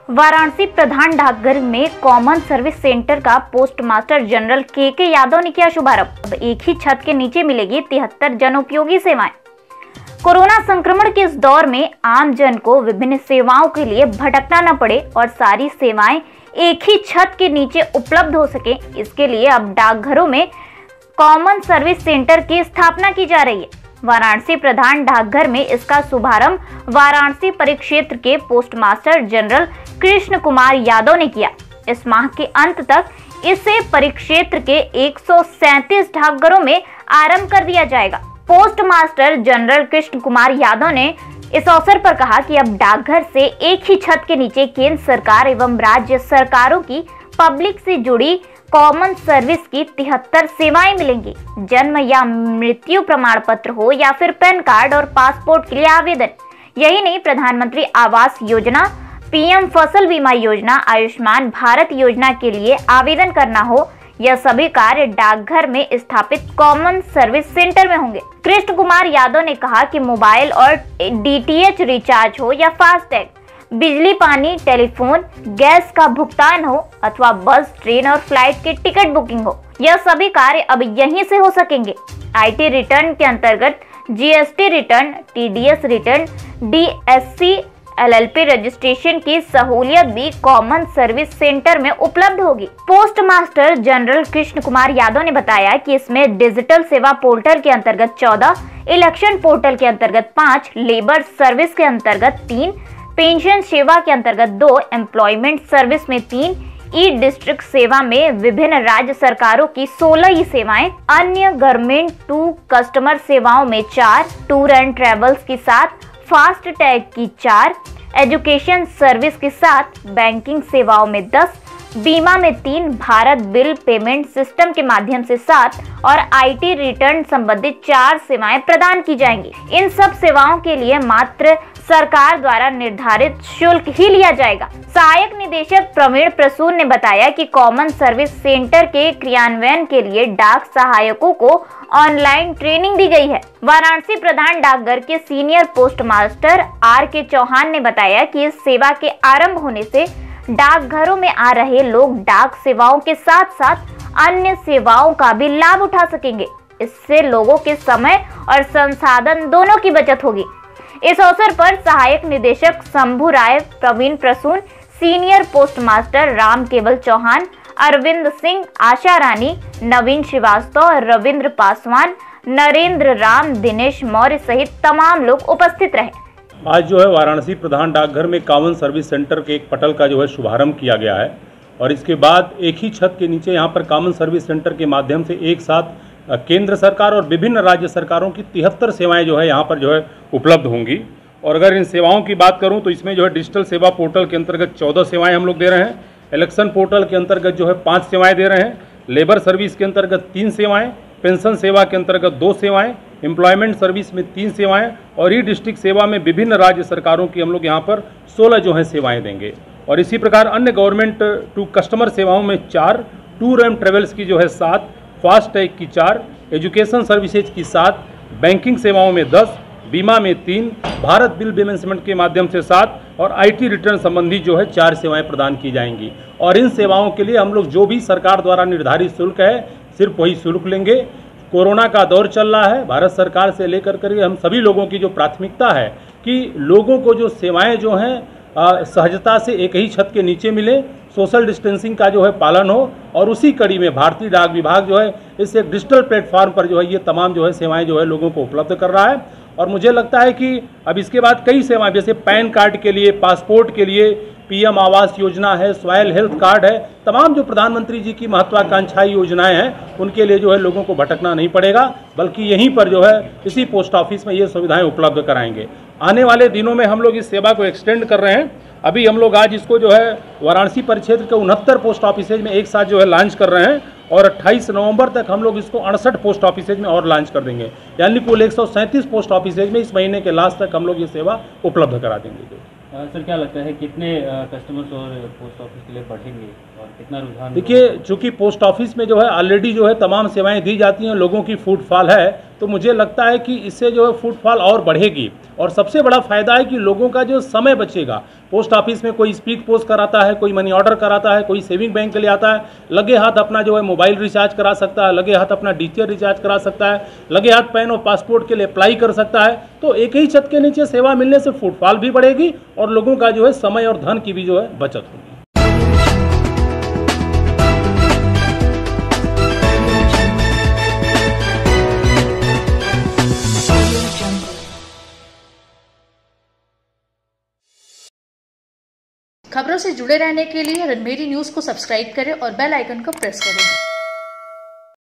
वाराणसी प्रधान डाकघर में कॉमन सर्विस सेंटर का पोस्ट मास्टर जनरल के यादव ने किया शुभारंभ। अब एक ही छत के नीचे मिलेगी 73 जनोपयोगी सेवाएं। कोरोना संक्रमण के इस दौर में आम जन को विभिन्न सेवाओं के लिए भटकना न पड़े और सारी सेवाएं एक ही छत के नीचे उपलब्ध हो सके, इसके लिए अब डाकघरों में कॉमन सर्विस सेंटर की स्थापना की जा रही है। वाराणसी प्रधान डाकघर में इसका शुभारंभ वाराणसी परिक्षेत्र के post master general Krishna Kumar Yadav ने किया। इस माह के अंत तक इसे परिक्षेत्र के 137 डाकघरों में आरंभ कर दिया जाएगा। Post master general Krishna Kumar Yadav ने इस अवसर पर कहा कि अब डाकघर से एक ही छत के नीचे केंद्र सरकार एवं राज्य सरकारों की पब्लिक से जुड़ी कॉमन सर्विस की 73 सेवाएं मिलेंगी। जन्म या मृत्यु प्रमाण पत्र हो या फिर पैन कार्ड और पासपोर्ट के लिए आवेदन, यही नहीं प्रधानमंत्री आवास योजना, पीएम फसल बीमा योजना, आयुष्मान भारत योजना के लिए आवेदन करना हो, यह सभी कार्य डाकघर में स्थापित कॉमन सर्विस सेंटर में होंगे। कृष्ण कुमार यादव ने कहा कि मोबाइल और डीटीएच रिचार्ज हो या फास्टैग, बिजली पानी टेलीफोन गैस का भुगतान हो अथवा बस ट्रेन और फ्लाइट की टिकट बुकिंग हो, यह सभी कार्य अब यहीं से हो सकेंगे। आईटी रिटर्न के अंतर्गत GST return, TDS return, DSC LLP registration की सहूलियत भी कॉमन सर्विस सेंटर में उपलब्ध होगी। Post master general Krishna Kumar Yadav ने बताया कि इसमें डिजिटल सेवा पोर्टल के अंतर्गत 14, इलेक्शन पोर्टल के अंतर्गत 5, लेबर सर्विस के अंतर्गत 3, पेंशन सेवा के अंतर्गत 2, एम्प्लॉयमेंट सर्विस में 3, ई डिस्ट्रिक्ट सेवा में विभिन्न राज्य सरकारों की 16 ई सेवाएं, अन्य गवर्नमेंट टू कस्टमर सेवाओं में 4, टूर एंड ट्रेवल्स की 7, फास्ट टैग की 4, एजुकेशन सर्विस के 7, बैंकिंग सेवाओं में 10, बीमा में 3, भारत बिल पेमेंट सिस्टम के माध्यम से 7 और आईटी रिटर्न संबंधित 4 सेवाएं प्रदान की जाएंगी। इन सब सेवाओं के लिए मात्र सरकार द्वारा निर्धारित शुल्क ही लिया जाएगा। सहायक निदेशक प्रवीण प्रसून ने बताया कि कॉमन सर्विस सेंटर के क्रियान्वयन के लिए डाक सहायकों को ऑनलाइन ट्रेनिंग दी गई है। वाराणसी प्रधान डाकघर के senior post master R K. Chauhan ने बताया कि इस सेवा के आरंभ होने से डाकघरों में आ रहे लोग डाक सेवाओं के साथ साथ अन्य सेवाओं का भी लाभ उठा सकेंगे। इससे लोगों के समय और संसाधन दोनों की बचत होगी। इस अवसर पर सहायक निदेशक Shambhu Rai, Praveen Prasoon, senior post master Ram Kewal Chauhan, Arvind Singh, Asha Rani, नवीन श्रीवास्तव, रविंद्र पासवान, नरेंद्र राम, दिनेश मौर्य सहित तमाम लोग उपस्थित रहे। आज जो है वाराणसी प्रधान डाकघर में कॉमन सर्विस सेंटर के एक पटल का जो है शुभारंभ किया गया है और इसके बाद एक ही छत के नीचे यहाँ पर कॉमन सर्विस सेंटर के माध्यम से एक साथ केंद्र सरकार और विभिन्न राज्य सरकारों की 73 सेवाएं जो है यहाँ पर जो है उपलब्ध होंगी। और अगर इन सेवाओं की बात करूँ तो इसमें जो है डिजिटल सेवा पोर्टल के अंतर्गत 14 सेवाएं हम लोग दे रहे हैं, इलेक्शन पोर्टल के अंतर्गत जो है 5 सेवाएं दे रहे हैं, लेबर सर्विस के अंतर्गत 3 सेवाएं, पेंशन सेवा के अंतर्गत 2 सेवाएं, एम्प्लॉयमेंट सर्विस में 3 सेवाएं और ई डिस्ट्रिक्ट सेवा में विभिन्न राज्य सरकारों की हम लोग यहाँ पर 16 जो है सेवाएं देंगे। और इसी प्रकार अन्य गवर्नमेंट टू कस्टमर सेवाओं में 4, टूर एंड ट्रेवल्स की जो है 7, फास्ट टैग की 4, एजुकेशन सर्विसेज की 7, बैंकिंग सेवाओं में 10, बीमा में 3, भारत बिल पेमेंट के माध्यम से 7 और आईटी रिटर्न संबंधी जो है 4 सेवाएं प्रदान की जाएंगी। और इन सेवाओं के लिए हम लोग जो भी सरकार द्वारा निर्धारित शुल्क है सिर्फ वही शुल्क लेंगे। कोरोना का दौर चल रहा है, भारत सरकार से लेकर कर हम सभी लोगों की जो प्राथमिकता है कि लोगों को जो सेवाएं जो हैं सहजता से एक ही छत के नीचे मिले, सोशल डिस्टेंसिंग का जो है पालन हो और उसी कड़ी में भारतीय डाक विभाग जो है इस एक डिजिटल प्लेटफॉर्म पर जो है ये तमाम जो है सेवाएं जो है लोगों को उपलब्ध कर रहा है। और मुझे लगता है कि अब इसके बाद कई सेवाएं जैसे पैन कार्ड के लिए, पासपोर्ट के लिए, पीएम आवास योजना है, सॉयल हेल्थ कार्ड है, तमाम जो प्रधानमंत्री जी की महत्वाकांक्षाई योजनाएं हैं उनके लिए जो है लोगों को भटकना नहीं पड़ेगा, बल्कि यहीं पर जो है इसी पोस्ट ऑफिस में ये सुविधाएं उपलब्ध कराएंगे। आने वाले दिनों में हम लोग इस सेवा को एक्सटेंड कर रहे हैं। अभी हम लोग आज इसको जो है वाराणसी परिक्षेत्र के 69 पोस्ट ऑफिसेज में एक साथ जो है लॉन्च कर रहे हैं और 28 नवंबर तक हम लोग इसको 68 पोस्ट ऑफिसेज में और लॉन्च कर देंगे, यानी कुल 137 पोस्ट ऑफिसेज में इस महीने के लास्ट तक हम लोग ये सेवा उपलब्ध करा देंगे। सर क्या लगता है कितने कस्टमर्स और पोस्ट ऑफिस के लिए बढ़ेंगे और कितना रुझान? देखिए, चूंकि पोस्ट ऑफिस में जो है ऑलरेडी जो है तमाम सेवाएं दी जाती हैं, लोगों की फुटफॉल है, तो मुझे लगता है कि इससे जो है फुटफॉल और बढ़ेगी। और सबसे बड़ा फायदा है कि लोगों का जो समय बचेगा। पोस्ट ऑफिस में कोई स्पीड पोस्ट कराता है, कोई मनी ऑर्डर कराता है, कोई सेविंग बैंक के लिए आता है, लगे हाथ अपना जो है मोबाइल रिचार्ज करा सकता है, लगे हाथ अपना डीटीएच रिचार्ज करा सकता है, लगे हाथ पैन और पासपोर्ट के लिए अप्लाई कर सकता है। तो एक ही छत के नीचे सेवा मिलने से फुटफॉल भी बढ़ेगी और लोगों का जो है समय और धन की भी जो है बचत होगी। खबरों से जुड़े रहने के लिए रणमेरी न्यूज़ को सब्सक्राइब करें और बेल आइकन को प्रेस करें।